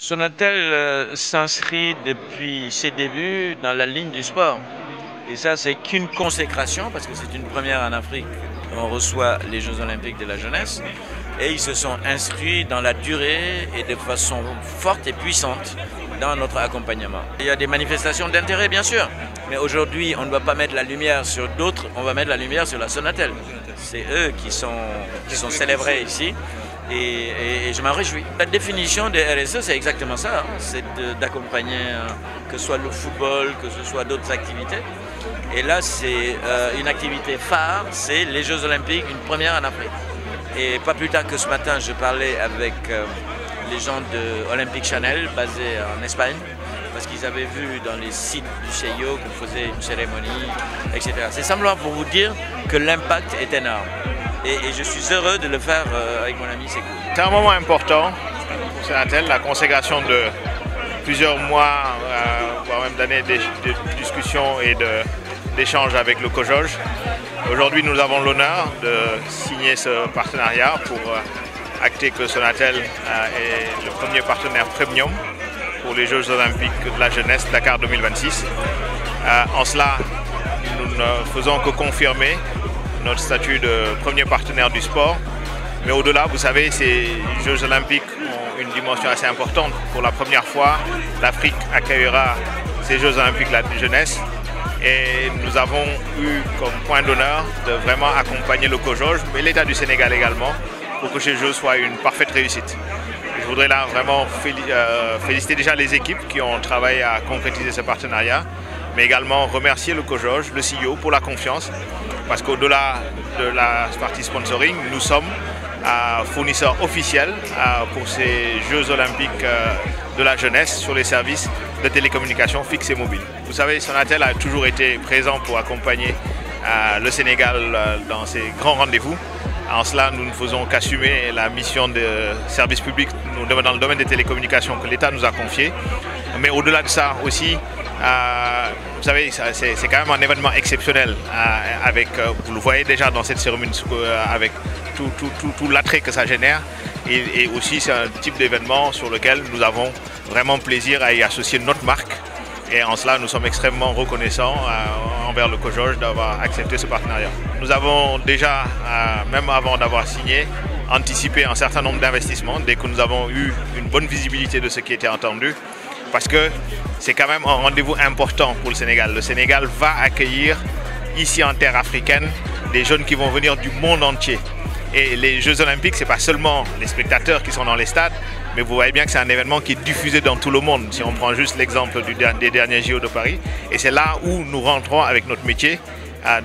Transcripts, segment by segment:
Sonatel s'inscrit depuis ses débuts dans la ligne du sport. Et ça, c'est qu'une consécration, parce que c'est une première en Afrique. On reçoit les Jeux Olympiques de la jeunesse. Et ils se sont inscrits dans la durée et de façon forte et puissante dans notre accompagnement. Il y a des manifestations d'intérêt, bien sûr. Mais aujourd'hui, on ne va pas mettre la lumière sur d'autres, on va mettre la lumière sur la Sonatel. C'est eux qui sont célébrés ici. Et je m'en réjouis. La définition des RSE, c'est exactement ça. Hein. C'est d'accompagner, que ce soit le football, que ce soit d'autres activités. Et là, c'est une activité phare, c'est les Jeux Olympiques, une première en Afrique. Et pas plus tard que ce matin, je parlais avec les gens de Olympic Channel, basés en Espagne, parce qu'ils avaient vu dans les sites du CIO qu'on faisait une cérémonie, etc. C'est simplement pour vous dire que l'impact est énorme. Et je suis heureux de le faire avec mon ami Sekou. C'est un moment important pour Sonatel, la consécration de plusieurs mois, voire même d'années de discussions et d'échanges avec le COJOJ. Aujourd'hui, nous avons l'honneur de signer ce partenariat pour acter que Sonatel est le premier partenaire premium pour les Jeux Olympiques de la jeunesse Dakar 2026. En cela, nous ne faisons que confirmer notre statut de premier partenaire du sport. Mais au-delà, vous savez, ces Jeux Olympiques ont une dimension assez importante. Pour la première fois, l'Afrique accueillera ces Jeux Olympiques de la jeunesse. Et nous avons eu comme point d'honneur de vraiment accompagner le COJOJ, mais l'État du Sénégal également, pour que ces Jeux soient une parfaite réussite. Et je voudrais là vraiment féliciter déjà les équipes qui ont travaillé à concrétiser ce partenariat, mais également remercier le COJOJ, le CIO pour la confiance, parce qu'au-delà de la partie sponsoring, nous sommes fournisseurs officiels pour ces Jeux Olympiques de la jeunesse sur les services de télécommunications fixes et mobiles. Vous savez, Sonatel a toujours été présent pour accompagner le Sénégal dans ces grands rendez-vous. En cela, nous ne faisons qu'assumer la mission de service public dans le domaine des télécommunications que l'État nous a confié. Mais au-delà de ça aussi, vous savez, c'est quand même un événement exceptionnel avec, vous le voyez déjà dans cette cérémonie, avec tout l'attrait que ça génère. Et aussi, c'est un type d'événement sur lequel nous avons vraiment plaisir à y associer notre marque. Et en cela, nous sommes extrêmement reconnaissants envers le COJOJ d'avoir accepté ce partenariat. Nous avons déjà, même avant d'avoir signé, anticipé un certain nombre d'investissements dès que nous avons eu une bonne visibilité de ce qui était entendu. Parce que c'est quand même un rendez-vous important pour le Sénégal. Le Sénégal va accueillir ici en terre africaine des jeunes qui vont venir du monde entier. Et les Jeux Olympiques, ce n'est pas seulement les spectateurs qui sont dans les stades, mais vous voyez bien que c'est un événement qui est diffusé dans tout le monde, si on prend juste l'exemple des derniers JO de Paris. Et c'est là où nous rentrons avec notre métier,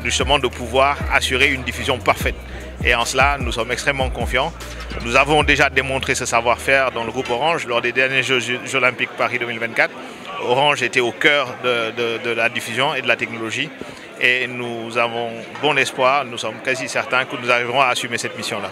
justement de pouvoir assurer une diffusion parfaite. Et en cela, nous sommes extrêmement confiants. Nous avons déjà démontré ce savoir-faire dans le groupe Orange lors des derniers Jeux Olympiques Paris 2024. Orange était au cœur de la diffusion et de la technologie. Et nous avons bon espoir, nous sommes quasi certains que nous arriverons à assumer cette mission-là.